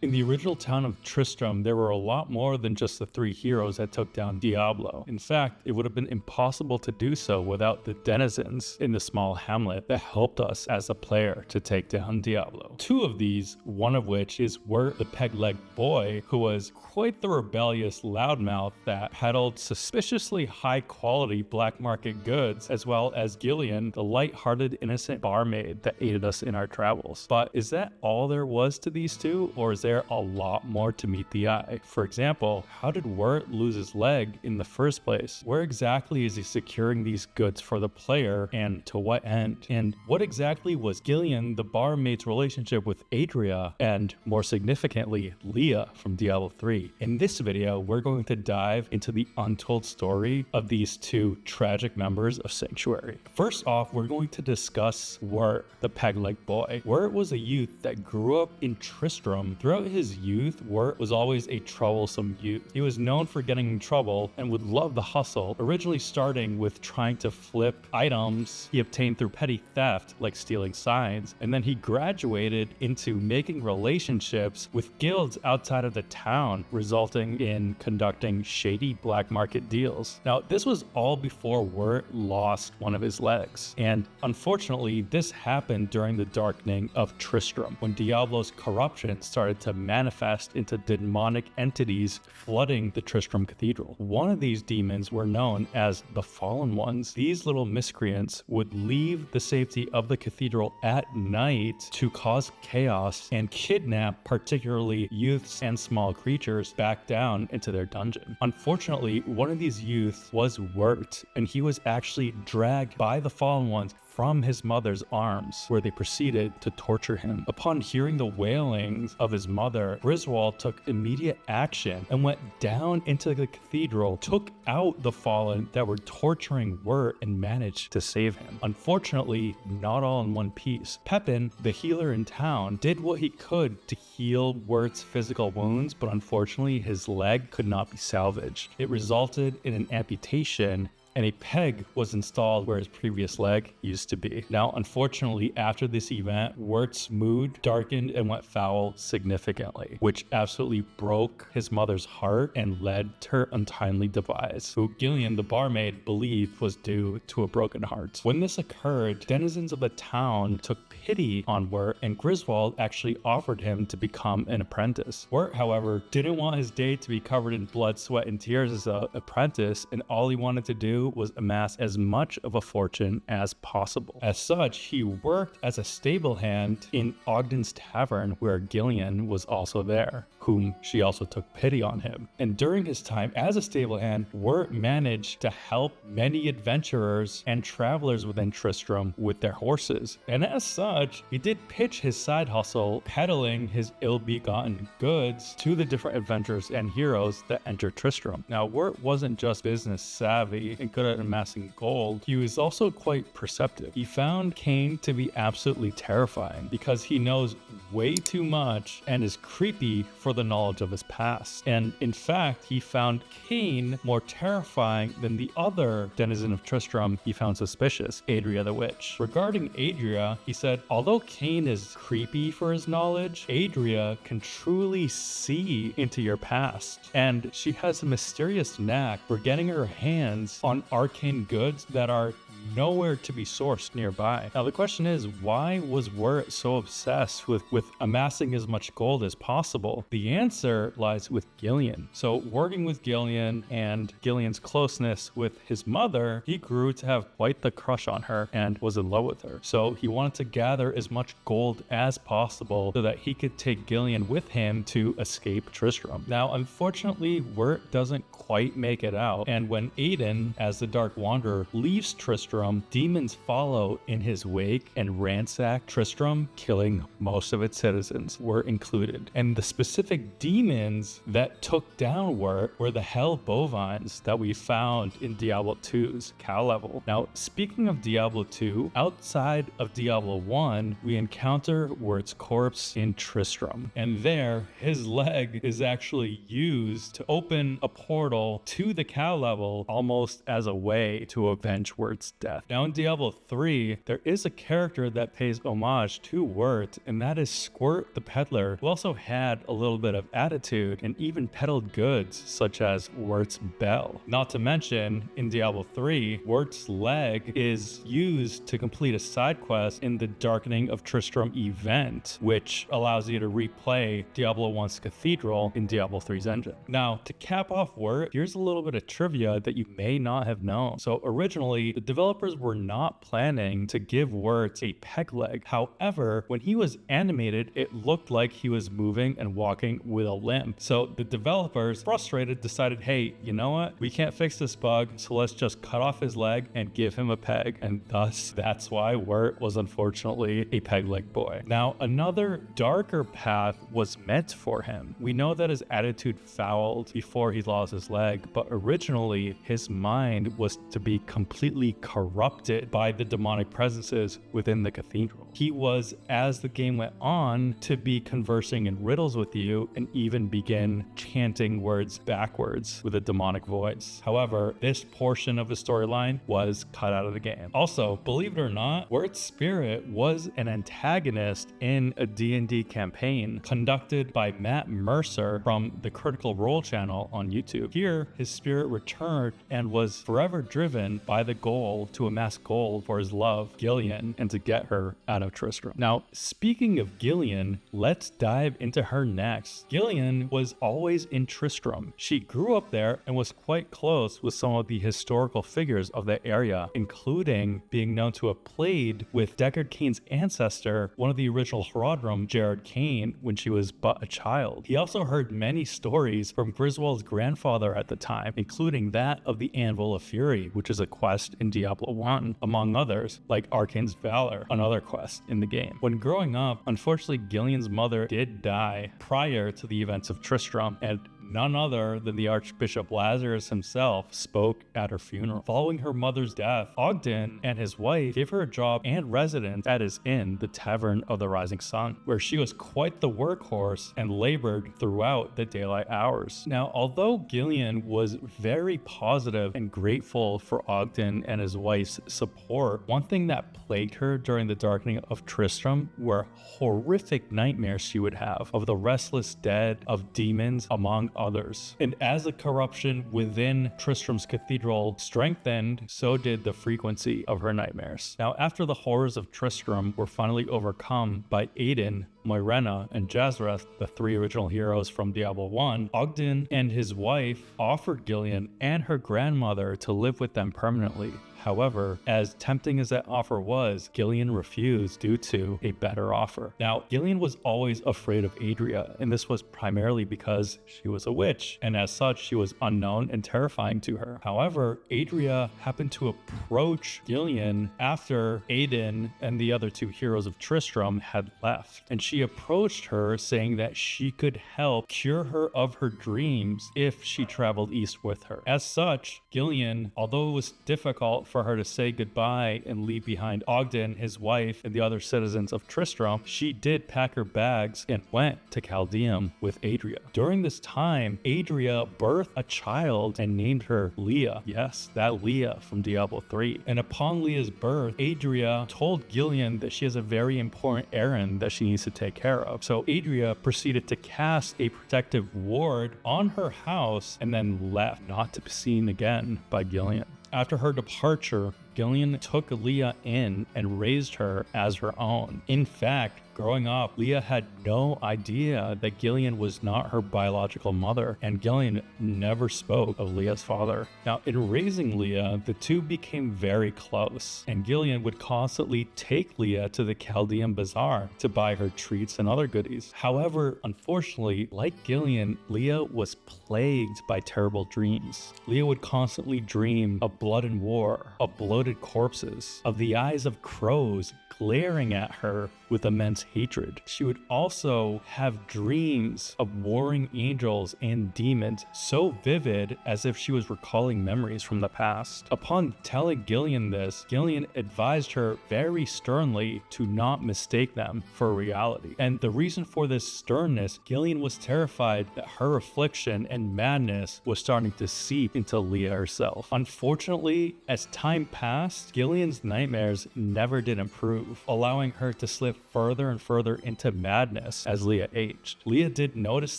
In the original town of Tristram, there were a lot more than just the 3 heroes that took down Diablo. In fact, it would have been impossible to do so without the denizens in the small hamlet that helped us as a player to take down Diablo. 2 of these, one of which is Wirt the Pegleg boy, who was quite the rebellious loudmouth that peddled suspiciously high quality black market goods, as well as Gillian, the light-hearted innocent barmaid that aided us in our travels. But is that all there was to these 2, or is there a lot more to meet the eye? For example, how did Wirt lose his leg in the first place? Where exactly is he securing these goods for the player, and to what end? And what exactly was Gillian the barmaid's relationship with Adria, and more significantly, Leah from Diablo 3? In this video, we're going to dive into the untold story of these 2 tragic members of Sanctuary. First off, we're going to discuss Wirt the Pegleg boy. Wirt was a youth that grew up in Tristram. Throughout his youth, Wirt was always a troublesome youth. He was known for getting in trouble and would love the hustle, originally starting with trying to flip items he obtained through petty theft, like stealing signs, and then he graduated into making relationships with guilds outside of the town, resulting in conducting shady black market deals. Now, this was all before Wirt lost one of his legs, and unfortunately, this happened during the darkening of Tristram, when Diablo's corruption started to manifest into demonic entities flooding the Tristram Cathedral. One of these demons were known as the Fallen Ones. These little miscreants would leave the safety of the cathedral at night to cause chaos and kidnap particularly youths and small creatures back down into their dungeon. Unfortunately, one of these youths was Wirt, and he was actually dragged by the Fallen Ones from his mother's arms, where they proceeded to torture him. Upon hearing the wailings of his mother, Griswold took immediate action and went down into the cathedral, took out the fallen that were torturing Wirt, and managed to save him. Unfortunately, not all in one piece. Pepin, the healer in town, did what he could to heal Wirt's physical wounds, but unfortunately his leg could not be salvaged. It resulted in an amputation, and a peg was installed where his previous leg used to be. Now, unfortunately, after this event, Wirt's mood darkened and went foul significantly, which absolutely broke his mother's heart and led to her untimely demise, who Gillian, the barmaid, believed was due to a broken heart. When this occurred, denizens of the town took pity on Wirt, and Griswold actually offered him to become an apprentice. Wirt, however, didn't want his day to be covered in blood, sweat, and tears as an apprentice, and all he wanted to do was amass as much of a fortune as possible. As such, he worked as a stable hand in Ogden's tavern, where Gillian was also there, whom she also took pity on him. And during his time as a stable hand, Wirt managed to help many adventurers and travelers within Tristram with their horses. And as such, he did pitch his side hustle, peddling his ill-begotten goods to the different adventurers and heroes that entered Tristram. Now, Wirt wasn't just business savvy and good at amassing gold, he was also quite perceptive. He found Cain to be absolutely terrifying because he knows way too much and is creepy for the knowledge of his past. And in fact, he found Cain more terrifying than the other denizen of Tristram he found suspicious, Adria the Witch. Regarding Adria, he said, although Cain is creepy for his knowledge, Adria can truly see into your past, and she has a mysterious knack for getting her hands on arcane goods that are nowhere to be sourced nearby. Now the question is, why was Wirt so obsessed with amassing as much gold as possible? The answer lies with Gillian. So working with Gillian and Gillian's closeness with his mother, he grew to have quite the crush on her and was in love with her. So he wanted to gather as much gold as possible so that he could take Gillian with him to escape Tristram. Now unfortunately, Wirt doesn't quite make it out, and when Aiden, as the Dark Wanderer, leaves Tristram, demons follow in his wake and ransack Tristram, killing most of its citizens, Wirt included. And the specific demons that took down Wirt were the hell bovines that we found in Diablo 2's cow level. Now, speaking of Diablo 2, outside of Diablo 1, we encounter Wirt's corpse in Tristram, and there, his leg is actually used to open a portal to the cow level, almost as a way to avenge Wirt's death. Now in Diablo 3, there is a character that pays homage to Wirt, and that is Squirt the Peddler, who also had a little bit of attitude and even peddled goods such as Wirt's bell. Not to mention, in Diablo 3, Wirt's leg is used to complete a side quest in the Darkening of Tristram event, which allows you to replay Diablo 1's Cathedral in Diablo 3's engine. Now, to cap off Wirt, here's a little bit of trivia that you may not have known. So originally, the developers were not planning to give Wirt a Pegleg. However, when he was animated, it looked like he was moving and walking with a limp. So the developers, frustrated, decided, hey, you know what? We can't fix this bug, so let's just cut off his leg and give him a peg. And thus, that's why Wirt was unfortunately a Pegleg boy. Now, another darker path was meant for him. We know that his attitude fouled before he lost his leg, but originally his mind was to be completely corrupted by the demonic presences within the cathedral. He was, as the game went on, to be conversing in riddles with you and even begin chanting words backwards with a demonic voice. However, this portion of the storyline was cut out of the game. Also, believe it or not, Wirt's spirit was an antagonist in a D&D campaign conducted by Matt Mercer from the Critical Role channel on YouTube. Here, his spirit returned and was forever driven by the goal to amass gold for his love, Gillian, and to get her out of Tristram. Now, speaking of Gillian, let's dive into her next. Gillian was always in Tristram. She grew up there and was quite close with some of the historical figures of the area, including being known to have played with Deckard Cain's ancestor, one of the original Horadrim, Jared Cain, when she was but a child. He also heard many stories from Griswold's grandfather at the time, including that of the Anvil of Fury, which is a quest in Diablo 1, among others, like Arcane's Valor, another quest in the game. When growing up, unfortunately, Gillian's mother did die prior to the events of Tristram, and none other than the Archbishop Lazarus himself spoke at her funeral. Following her mother's death, Ogden and his wife gave her a job and residence at his inn, the Tavern of the Rising Sun, where she was quite the workhorse and labored throughout the daylight hours. Now, although Gillian was very positive and grateful for Ogden and his wife's support, one thing that plagued her during the Darkening of Tristram were horrific nightmares she would have of the restless dead, of demons, among others. And as the corruption within Tristram's cathedral strengthened, so did the frequency of her nightmares. Now, after the horrors of Tristram were finally overcome by Aiden, Moirena, and Jazrath, the three original heroes from Diablo 1, Ogden and his wife offered Gillian and her grandmother to live with them permanently. However, as tempting as that offer was, Gillian refused due to a better offer. Now, Gillian was always afraid of Adria, and this was primarily because she was a witch, and as such, she was unknown and terrifying to her. However, Adria happened to approach Gillian after Aiden and the other two heroes of Tristram had left, and she approached her saying that she could help cure her of her dreams if she traveled east with her. As such, Gillian, although it was difficult for her to say goodbye and leave behind Ogden, his wife, and the other citizens of Tristram, she did pack her bags and went to Chaldeum with Adria. During this time, Adria birthed a child and named her Leah. Yes, that Leah from Diablo 3. And upon Leah's birth, Adria told Gillian that she has a very important errand that she needs to take care of. So Adria proceeded to cast a protective ward on her house and then left, not to be seen again by Gillian. After her departure, Gillian took Leah in and raised her as her own. In fact, growing up, Leah had no idea that Gillian was not her biological mother, and Gillian never spoke of Leah's father. Now, in raising Leah, the two became very close, and Gillian would constantly take Leah to the Chaldean Bazaar to buy her treats and other goodies. However, unfortunately, like Gillian, Leah was plagued by terrible dreams. Leah would constantly dream of blood and war, of bloated corpses, of the eyes of crows glaring at her with immense hatred. She would also have dreams of warring angels and demons so vivid as if she was recalling memories from the past. Upon telling Gillian this, Gillian advised her very sternly to not mistake them for reality. And the reason for this sternness, Gillian was terrified that her affliction and madness was starting to seep into Leah herself. Unfortunately, as time passed, Gillian's nightmares never did improve, allowing her to slip further and further into madness as Leah aged. Leah did notice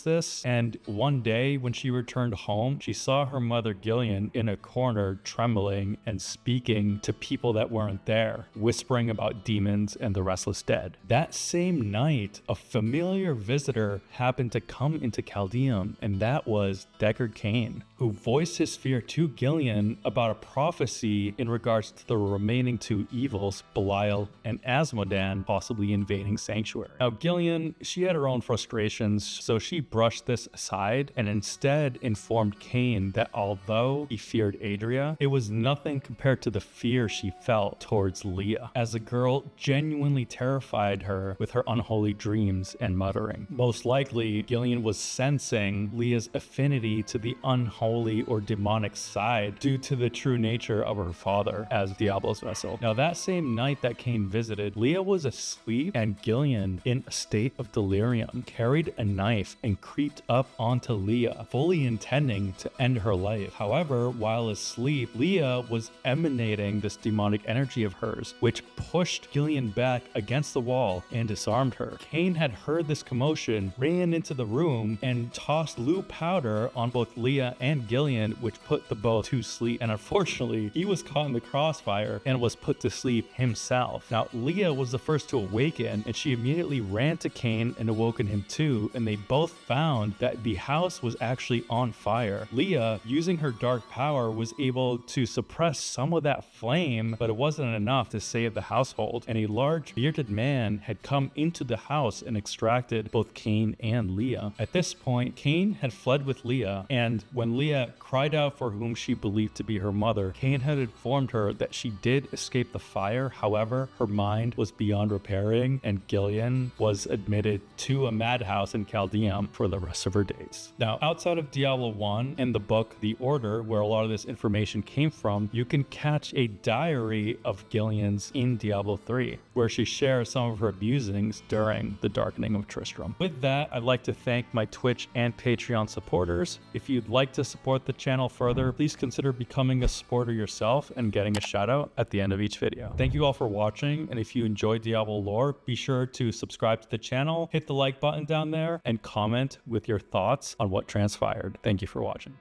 this, and one day when she returned home, she saw her mother Gillian in a corner trembling and speaking to people that weren't there, whispering about demons and the restless dead. That same night, a familiar visitor happened to come into Chaldeum, and that was Deckard Cain, who voiced his fear to Gillian about a prophecy in regards to the remaining two evils, Belial and Azmodan, possibly invading Sanctuary. Now, Gillian, she had her own frustrations, so she brushed this aside and instead informed Cain that although he feared Adria, it was nothing compared to the fear she felt towards Leah, as the girl genuinely terrified her with her unholy dreams and muttering. Most likely, Gillian was sensing Leah's affinity to the unholy or demonic side due to the true nature of her father as Diablo's vessel. Now, that same night that Cain visited, Leah was asleep, and Gillian, in a state of delirium, carried a knife and creeped up onto Leah, fully intending to end her life. However, while asleep, Leah was emanating this demonic energy of hers, which pushed Gillian back against the wall and disarmed her. Cain had heard this commotion, ran into the room, and tossed blue powder on both Leah and Gillian, which put the both to sleep. And unfortunately, he was caught in the crossfire and was put to sleep himself. Now, Leah was the first to awaken, and she immediately ran to Cain and awoken him too, and they both found that the house was actually on fire. Leah, using her dark power, was able to suppress some of that flame, but it wasn't enough to save the household, and a large bearded man had come into the house and extracted both Cain and Leah. At this point, Cain had fled with Leah, and when Leah cried out for whom she believed to be her mother, Cain had informed her that she did escape the fire. However, her mind was beyond repairing, and Gillian was admitted to a madhouse in Chaldeum for the rest of her days. Now, outside of Diablo 1 and the book The Order, where a lot of this information came from, you can catch a diary of Gillian's in Diablo 3, where she shares some of her musings during the darkening of Tristram. With that, I'd like to thank my Twitch and Patreon supporters. If you'd like to support the channel further, please consider becoming a supporter yourself and getting a shout out at the end of each video. Thank you all for watching, and if you enjoyed Diablo lore, be sure to subscribe to the channel, hit the like button down there, and comment with your thoughts on what transpired. Thank you for watching.